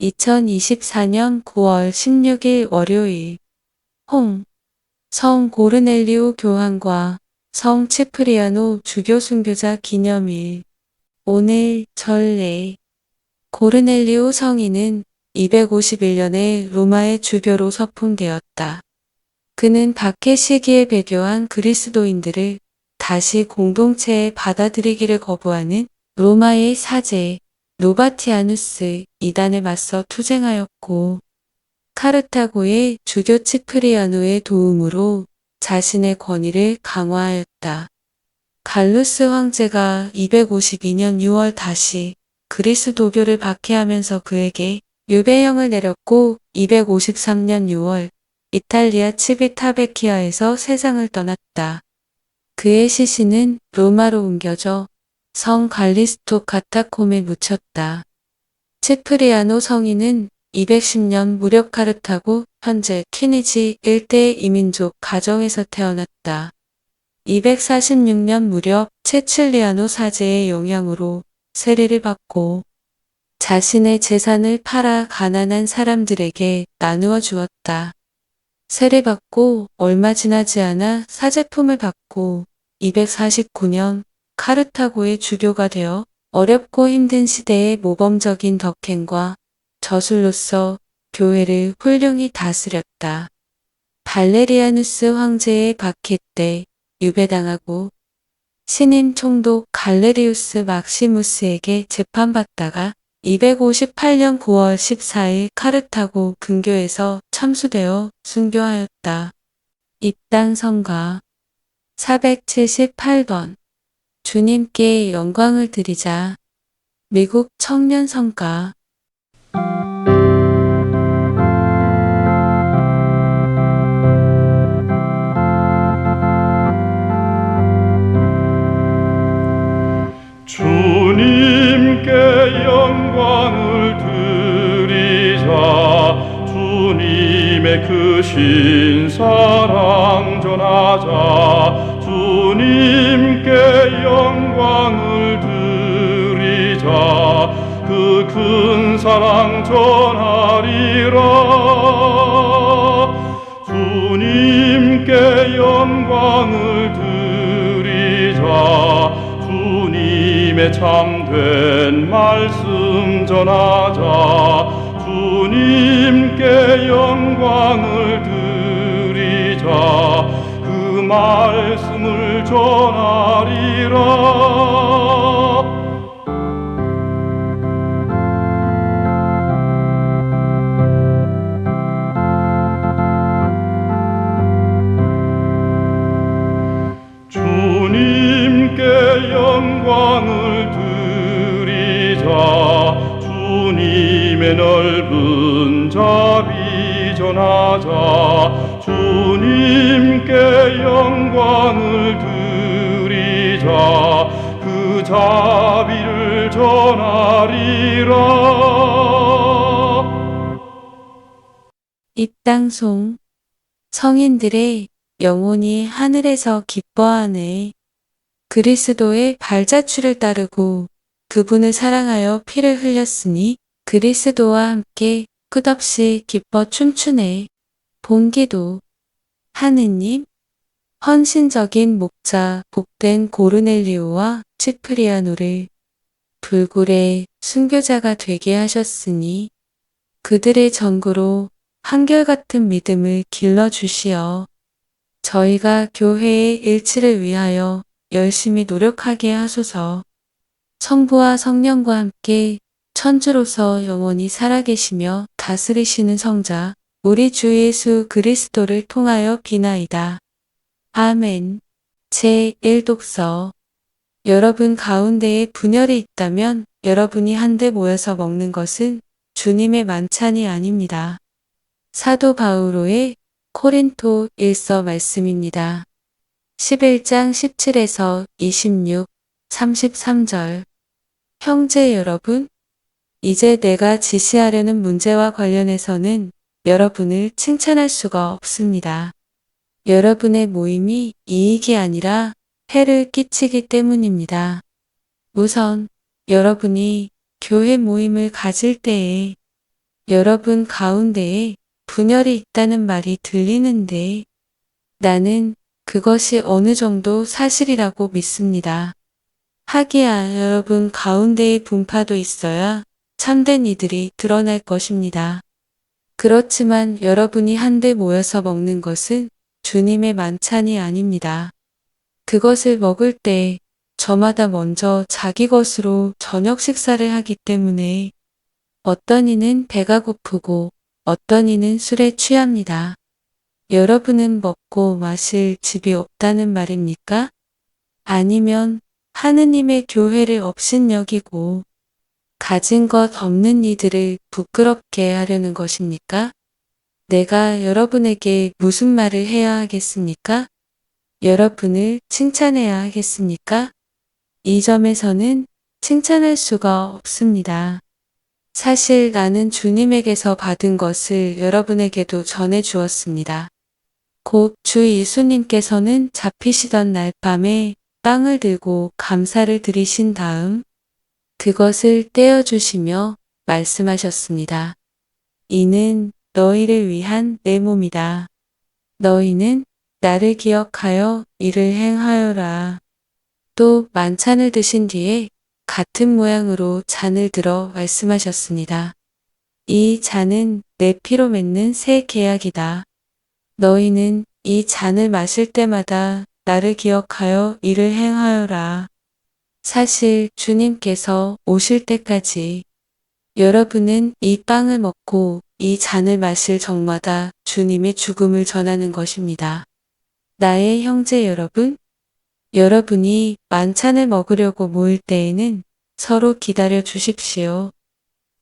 2024년 9월 16일 월요일 성 고르넬리오 교황과 성 치프리아노 주교 순교자 기념일. 오늘 전례. 고르넬리오 성인은 251년에 로마의 주교로 서풍되었다. 그는 박해 시기에 배교한 그리스도인들을 다시 공동체에 받아들이기를 거부하는 로마의 사제 노바티아누스 이단에 맞서 투쟁하였고, 카르타고의 주교 치프리아노의 도움으로 자신의 권위를 강화하였다. 갈루스 황제가 252년 6월 다시 그리스도교를 박해하면서 그에게 유배형을 내렸고, 253년 6월 이탈리아 치비타베키아에서 세상을 떠났다. 그의 시신은 로마로 옮겨져 성 갈리스토 카타콤에 묻혔다. 치프리아노 성인은 210년 무렵 카르타고 현재 튀니지 일대의 이민족 가정에서 태어났다. 246년 무렵 체칠리아노 사제의 영향으로 세례를 받고 자신의 재산을 팔아 가난한 사람들에게 나누어 주었다. 세례받고 얼마 지나지 않아 사제품을 받고 249년 카르타고의 주교가 되어 어렵고 힘든 시대의 모범적인 덕행과 저술로서 교회를 훌륭히 다스렸다. 발레리아누스 황제의 박해 때 유배당하고 신임 총독 갈레리우스 막시무스에게 재판받다가 258년 9월 14일 카르타고 근교에서 참수되어 순교하였다. 입당 성가 478번. 주님께 영광을 드리자. 미국 청년 성가. 주님께 영광을 드리자. 주님의 크신 사랑 전하자. 주님께 영광을 드리자. 그 큰 사랑 전하리라. 주님께 영광을 드리자. 주님의 참된 말씀 전하자. 주님께 영광을 드리자. 그 말씀을 전하리라. 주님께 영광을 드리자. 주님의 넓은 자비 전하자. 주님께 영광을 드리자. 그 자비를 전하리라. 입당송. 성인들의 영혼이 하늘에서 기뻐하네. 그리스도의 발자취를 따르고 그분을 사랑하여 피를 흘렸으니 그리스도와 함께 끝없이 기뻐 춤추네. 본기도. 하느님, 헌신적인 목자 복된 고르넬리오와 치프리아노를 불굴의 순교자가 되게 하셨으니 그들의 전구로 한결같은 믿음을 길러주시어 저희가 교회의 일치를 위하여 열심히 노력하게 하소서. 성부와 성령과 함께 천주로서 영원히 살아계시며 다스리시는 성자 우리 주 예수 그리스도를 통하여 비나이다. 아멘. 제1독서. 여러분 가운데에 분열이 있다면 여러분이 한데 모여서 먹는 것은 주님의 만찬이 아닙니다. 사도 바오로의 코린토 1서 말씀입니다. 11장 17에서 26, 33절. 형제 여러분, 이제 내가 지시하려는 문제와 관련해서는 여러분을 칭찬할 수가 없습니다. 여러분의 모임이 이익이 아니라 해를 끼치기 때문입니다. 우선 여러분이 교회 모임을 가질 때에 여러분 가운데에 분열이 있다는 말이 들리는데 나는 그것이 어느 정도 사실이라고 믿습니다. 하기야 여러분 가운데에 분파도 있어야 참된 이들이 드러날 것입니다. 그렇지만 여러분이 한데 모여서 먹는 것은 주님의 만찬이 아닙니다. 그것을 먹을 때 저마다 먼저 자기 것으로 저녁 식사를 하기 때문에 어떤 이는 배가 고프고 어떤 이는 술에 취합니다. 여러분은 먹고 마실 집이 없다는 말입니까? 아니면 하느님의 교회를 업신여기고 가진 것 없는 이들을 부끄럽게 하려는 것입니까? 내가 여러분에게 무슨 말을 해야 하겠습니까? 여러분을 칭찬해야 하겠습니까? 이 점에서는 칭찬할 수가 없습니다. 사실 나는 주님에게서 받은 것을 여러분에게도 전해 주었습니다. 곧 주 예수님께서는 잡히시던 날 밤에 빵을 들고 감사를 드리신 다음 그것을 떼어주시며 말씀하셨습니다. 이는 너희를 위한 내 몸이다. 너희는 나를 기억하여 이를 행하여라. 또 만찬을 드신 뒤에 같은 모양으로 잔을 들어 말씀하셨습니다. 이 잔은 내 피로 맺는 새 계약이다. 너희는 이 잔을 마실 때마다 나를 기억하여 이를 행하여라. 사실 주님께서 오실 때까지 여러분은 이 빵을 먹고 이 잔을 마실 적마다 주님의 죽음을 전하는 것입니다. 나의 형제 여러분, 여러분이 만찬을 먹으려고 모일 때에는 서로 기다려 주십시오.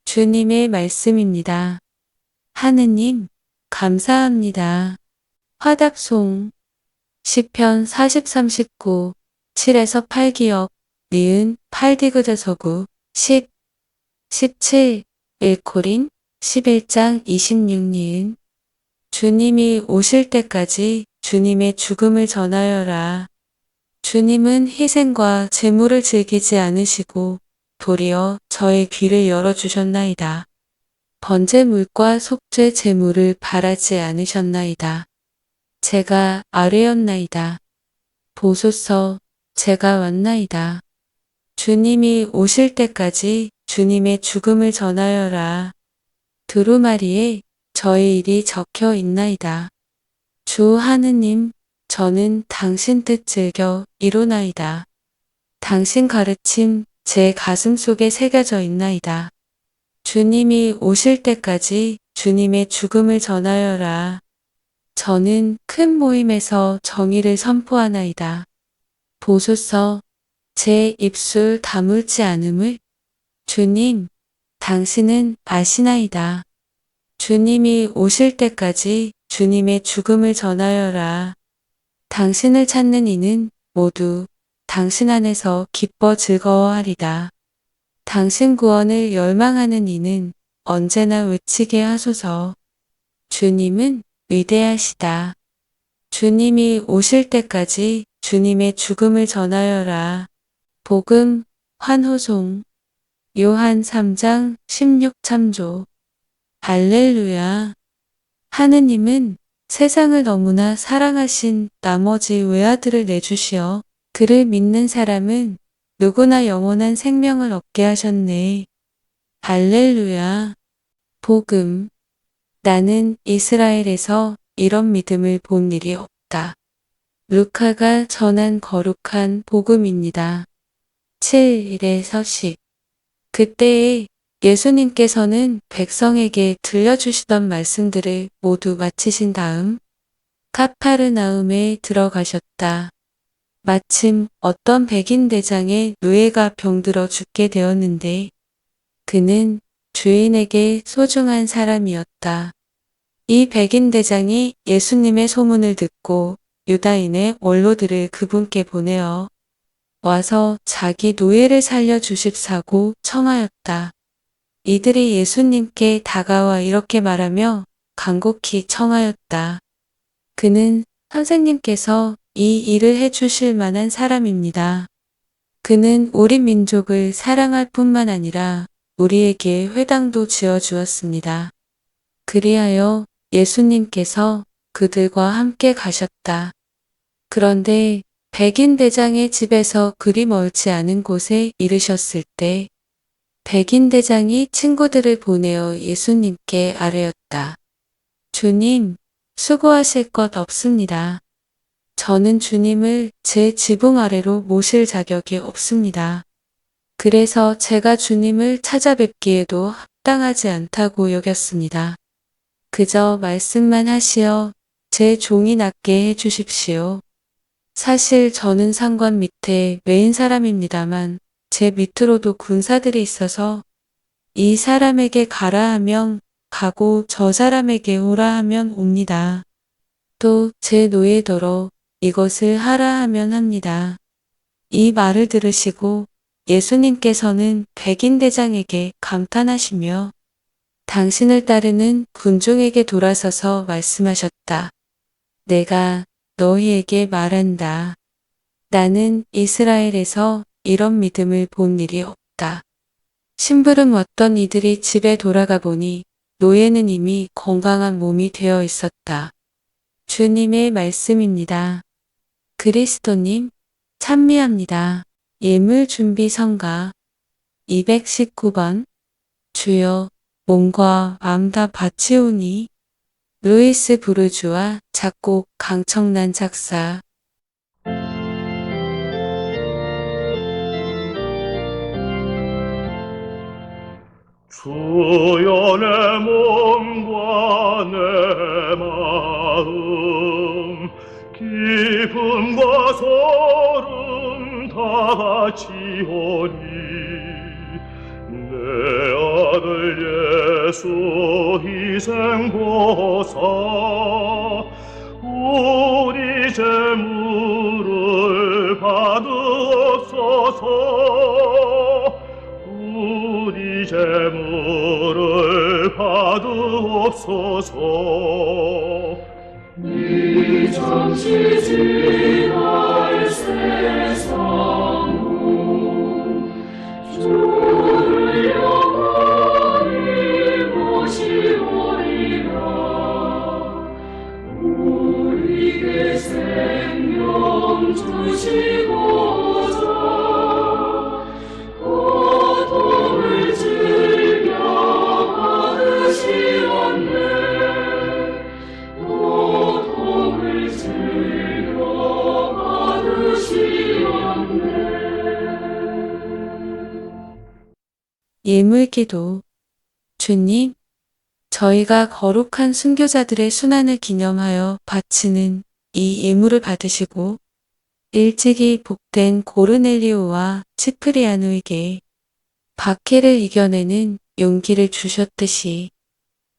주님의 말씀입니다. 하느님, 감사합니다. 화답송 시편 40-39 7에서 8기역 니은 8디귿에서구 10 17 1코린 11장 26니은 주님이 오실 때까지 주님의 죽음을 전하여라. 주님은 희생과 제물을 즐기지 않으시고 도리어 저의 귀를 열어주셨나이다. 번제물과 속죄 제물을 바라지 않으셨나이다. 제가 아뢰었나이다. 보소서 제가 왔나이다. 주님이 오실 때까지 주님의 죽음을 전하여라. 두루마리에 저의 일이 적혀 있나이다. 주 하느님, 저는 당신 뜻 즐겨 이루나이다. 당신 가르침 제 가슴 속에 새겨져 있나이다. 주님이 오실 때까지 주님의 죽음을 전하여라. 저는 큰 모임에서 정의를 선포하나이다. 보소서, 제 입술 다물지 않음을 주님, 당신은 아시나이다. 주님이 오실 때까지 주님의 죽음을 전하여라. 당신을 찾는 이는 모두 당신 안에서 기뻐 즐거워하리다. 당신 구원을 열망하는 이는 언제나 외치게 하소서. 주님은 위대하시다. 주님이 오실 때까지 주님의 죽음을 전하여라. 복음 환호송 요한 3장 16참조 할렐루야. 하느님은 세상을 너무나 사랑하신 나머지 외아들을 내주시어 그를 믿는 사람은 누구나 영원한 생명을 얻게 하셨네. 할렐루야. 복음. 나는 이스라엘에서 이런 믿음을 본 일이 없다. 루카가 전한 거룩한 복음입니다. 7-1에서 10. 그때에 예수님께서는 백성에게 들려주시던 말씀들을 모두 마치신 다음 카파르나움에 들어가셨다. 마침 어떤 백인 대장의 누에가 병들어 죽게 되었는데 그는 주인에게 소중한 사람이었다. 이 백인 대장이 예수님의 소문을 듣고 유다인의 원로들을 그분께 보내어 와서 자기 노예를 살려주십사고 청하였다. 이들이 예수님께 다가와 이렇게 말하며 간곡히 청하였다. 그는 선생님께서 이 일을 해주실 만한 사람입니다. 그는 우리 민족을 사랑할 뿐만 아니라 우리에게 회당도 지어 주었습니다. 그리하여 예수님께서 그들과 함께 가셨다. 그런데 백인대장의 집에서 그리 멀지 않은 곳에 이르셨을 때 백인대장이 친구들을 보내어 예수님께 아뢰었다. 주님, 수고하실 것 없습니다. 저는 주님을 제 지붕 아래로 모실 자격이 없습니다. 그래서 제가 주님을 찾아뵙기에도 합당하지 않다고 여겼습니다. 그저 말씀만 하시어 제 종이 낫게 해 주십시오. 사실 저는 상관 밑에 메인 사람입니다만 제 밑으로도 군사들이 있어서 이 사람에게 가라 하면 가고 저 사람에게 오라 하면 옵니다. 또 제 노예더러 이것을 하라 하면 합니다. 이 말을 들으시고 예수님께서는 백인대장에게 감탄하시며 당신을 따르는 군중에게 돌아서서 말씀하셨다. 내가 너희에게 말한다. 나는 이스라엘에서 이런 믿음을 본 일이 없다. 심부름 왔던 이들이 집에 돌아가 보니 노예는 이미 건강한 몸이 되어 있었다. 주님의 말씀입니다. 그리스도님, 찬미합니다. 예물 준비 성가 219번 주여, 몸과 마음 다 바치오니 루이스 부르주아 작곡 강청란 작사 주여 내 몸과 내 마음 기쁨과 소름 다 바치오니 내 아들 예수 희생 보사 우리 재물을 받으옵소서 우리 재물을 받으옵소서 이 잠시 지날 세상은 주를 영원히 모시오리라 우리에게 생명 주시고자 고통을 즐겨 받으시었네 고통을 즐겨 받으시었네 예물기도 주님, 저희가 거룩한 순교자들의 순환을 기념하여 바치는 이 예물을 받으시고 일찍이 복된 고르넬리오와 치프리아누에게 박해를 이겨내는 용기를 주셨듯이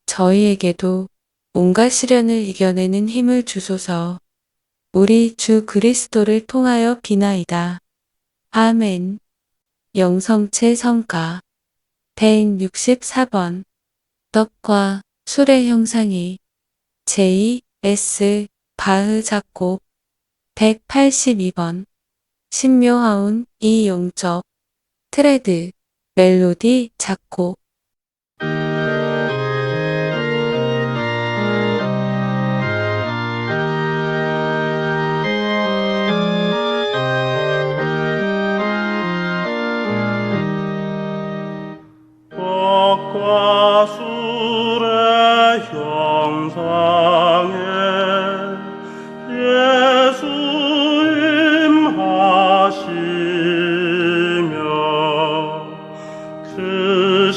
저희에게도 온갖 시련을 이겨내는 힘을 주소서. 우리 주 그리스도를 통하여 비나이다. 아멘. 영성체 성가 164번 떡과 술의 형상이 J.S. 바흐 작곡 182번 신묘하운 이 용적 트레드 멜로디 작곡 떡과 술의 형상에 예수 임하시며 그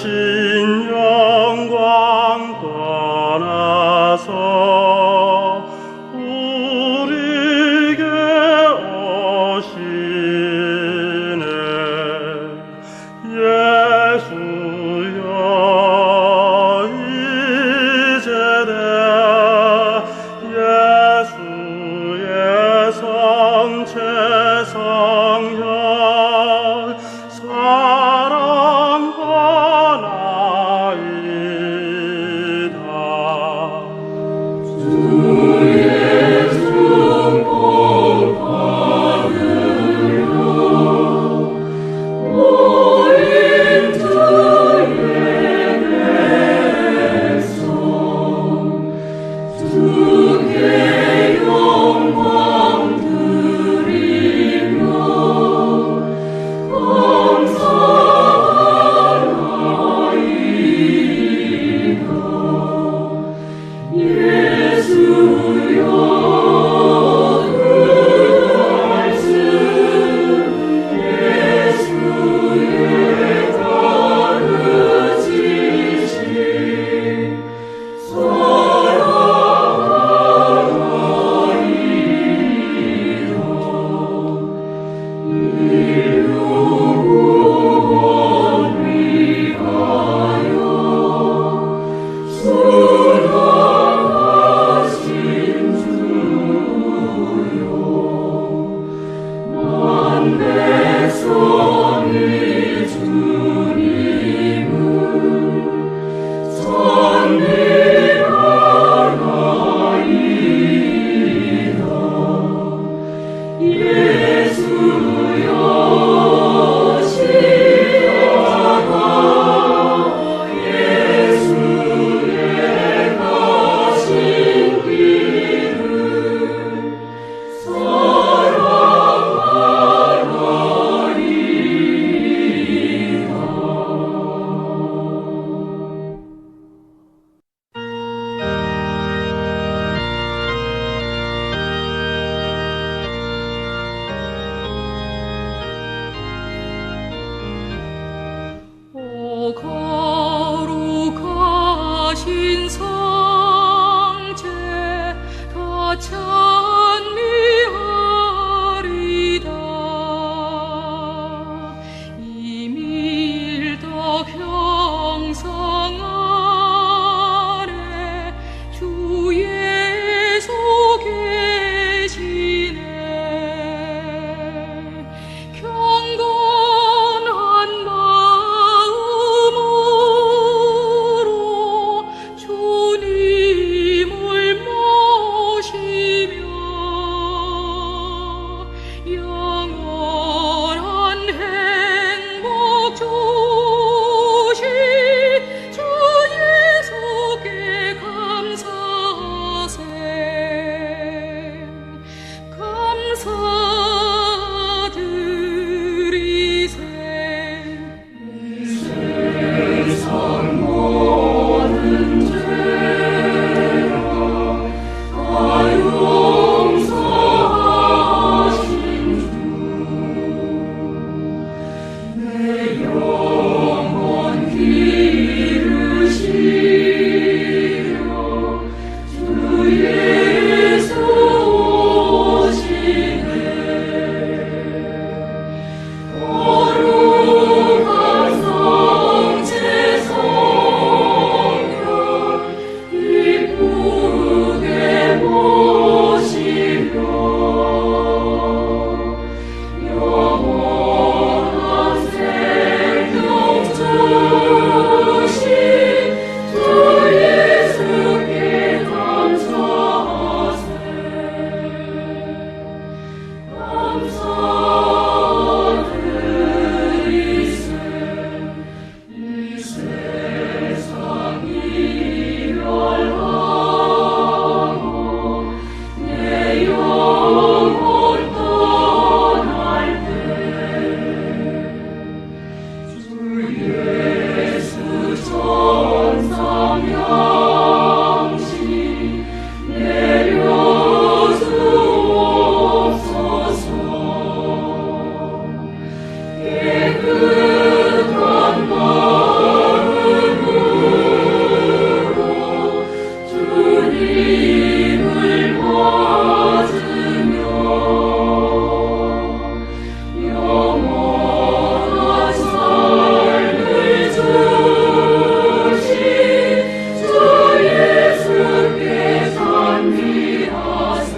하신 성체 다 찬미하리다. 이미 일덕 형상 아래 주 예수 계시네. 경건한 마음으로 주님을 모시며 영원한 행복 주신 주 예수께 감사하세. 감사드리세. 세상 모든 죄라 다 용서하신 주, 내 영혼 기르시며 주 예수 오시네. 거룩한 성체 성령 기쁘게 모시며 영원한 생명 주신 주 예수께 감사하세. 감사드리세. 이 세상이 멸하고 내 영혼 떠날 때 주 예수 천상 양식 내려주옵소서. 깨끗한 마음으로 주님을 맞으며 영원한 삶을 주신 주 예수께 찬미하세.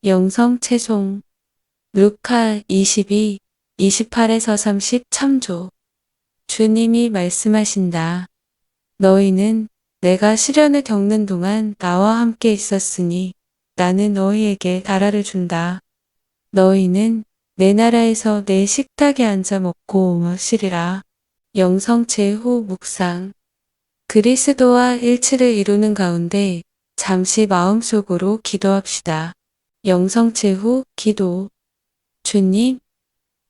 영성 채송 루카 22, 28에서 30 참조. 주님이 말씀하신다. 너희는 내가 시련을 겪는 동안 나와 함께 있었으니 나는 너희에게 나라를 준다. 너희는 내 나라에서 내 식탁에 앉아 먹고 마시리라. 영성체 후 묵상. 그리스도와 일치를 이루는 가운데 잠시 마음속으로 기도합시다. 영성체 후 기도. 주님,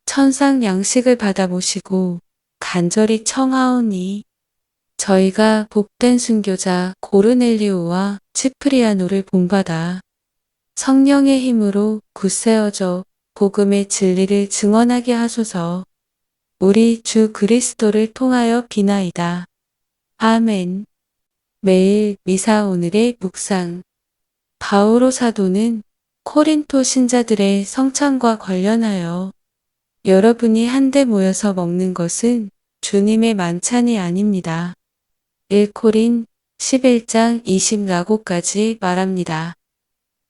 천상 양식을 받아보시고 간절히 청하오니 저희가 복된 순교자 고르넬리오와 치프리아노를 본받아 성령의 힘으로 굳세어져 복음의 진리를 증언하게 하소서. 우리 주 그리스도를 통하여 비나이다. 아멘. 매일 미사 오늘의 묵상. 바오로 사도는 코린토 신자들의 성찬과 관련하여 여러분이 한데 모여서 먹는 것은 주님의 만찬이 아닙니다. 1코린 11장 20라고까지 말합니다.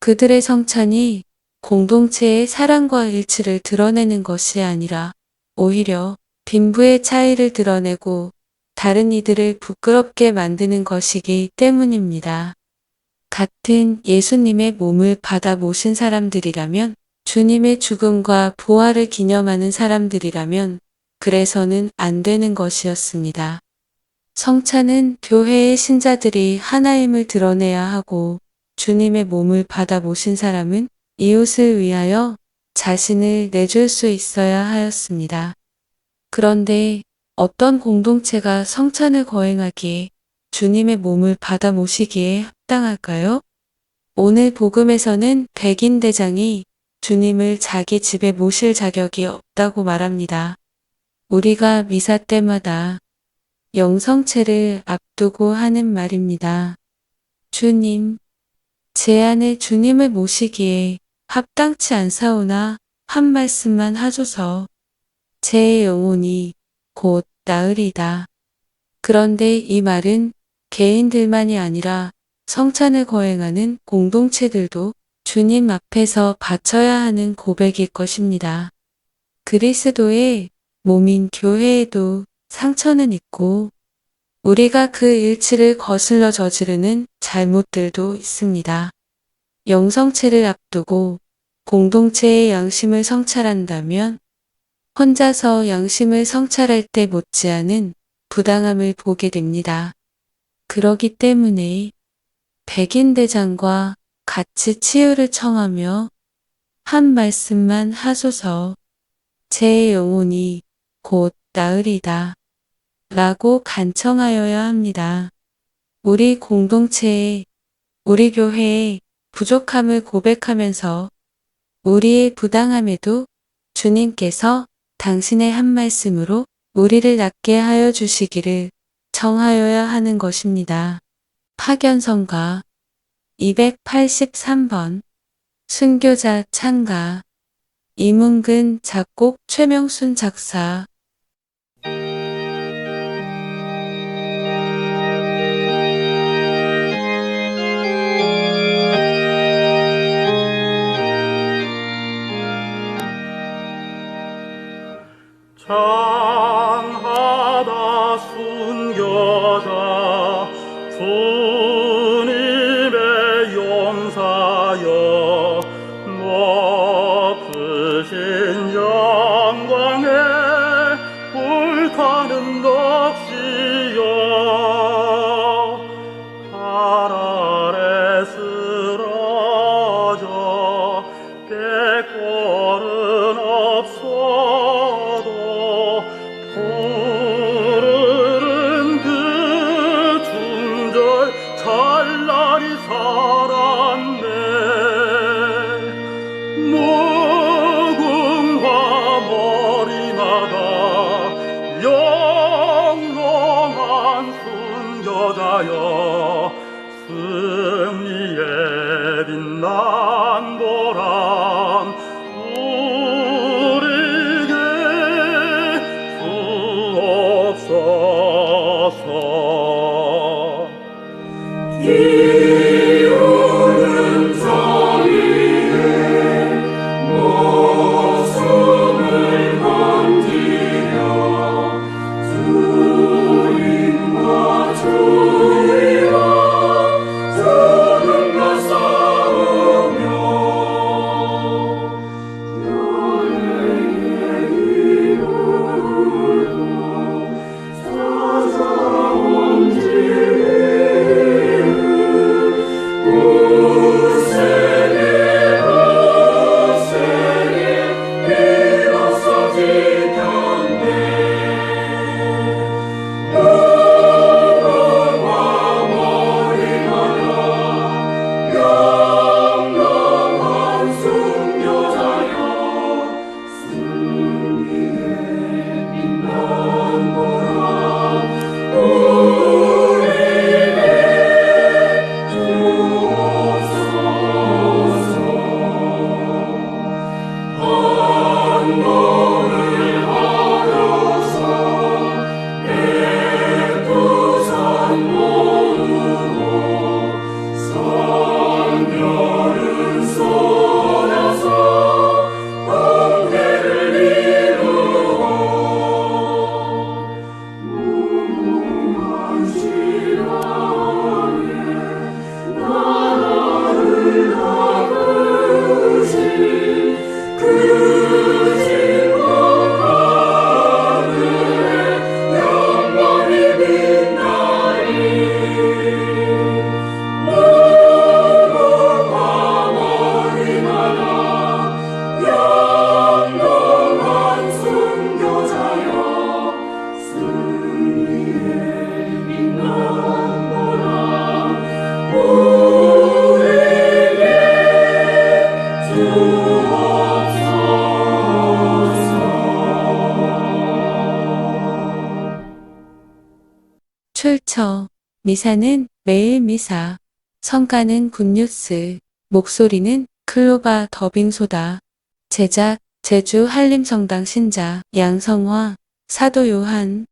그들의 성찬이 공동체의 사랑과 일치를 드러내는 것이 아니라 오히려 빈부의 차이를 드러내고 다른 이들을 부끄럽게 만드는 것이기 때문입니다. 같은 예수님의 몸을 받아 모신 사람들이라면, 주님의 죽음과 부활을 기념하는 사람들이라면 그래서는 안 되는 것이었습니다. 성찬은 교회의 신자들이 하나임을 드러내야 하고, 주님의 몸을 받아 모신 사람은 이웃을 위하여 자신을 내줄 수 있어야 하였습니다. 그런데 어떤 공동체가 성찬을 거행하기에 주님의 몸을 받아 모시기에 합당할까요? 오늘 복음에서는 백인 대장이 주님을 자기 집에 모실 자격이 없다고 말합니다. 우리가 미사 때마다 영성체를 앞두고 하는 말입니다. 주님, 제 안에 주님을 모시기에 합당치 않사오나 한 말씀만 하소서. 제 영혼이 곧 나으리다. 그런데 이 말은 개인들만이 아니라 성찬을 거행하는 공동체들도 주님 앞에서 바쳐야 하는 고백일 것입니다. 그리스도의 몸인 교회에도 상처는 있고 우리가 그 일치를 거슬러 저지르는 잘못들도 있습니다. 영성체를 앞두고 공동체의 양심을 성찰한다면 혼자서 양심을 성찰할 때 못지않은 부당함을 보게 됩니다. 그러기 때문에 백인대장과 같이 치유를 청하며 한 말씀만 하소서. 제 영혼이 곧 나으리다. 라고 간청하여야 합니다. 우리 공동체에, 우리 교회에 부족함을 고백하면서 우리의 부당함에도 주님께서 당신의 한 말씀으로 우리를 낫게 하여 주시기를 청하여야 하는 것입니다. 파견성가 283번 순교자 찬가 이문근 작곡 최명순 작사 찬하다 순교자 주님의 용사여 높으신 영광에 불타는 넋이여 발 아래 쓰러져 꾀꼴은 없어도 푸르른 그 중절 찬란히 살았네 무궁화 머리 나가 영롱한 순교자여 승리의 빛난 보람 우리에게 주옵소서. 기우는 정의에 목숨을 건지려 주님과 주의와 주님과 싸우며 연애에 이르고 찾아온 진리를 굳세게 굳세게 비로소 지켰네 무궁화 머리마다 영롱한 순교자여 승리의 빛난 보람 우리에게 주옵소서. 헌금을 하여서 내 두 산 모으고 성별은 쏟아서 공회를 이루고 무궁한 신앙에 나라를 나누신 그 그쵸. 미사는 매일 미사. 성가는 굿뉴스. 목소리는 클로바 더빙소다. 제작 제주 한림성당 신자 양성화 사도 요한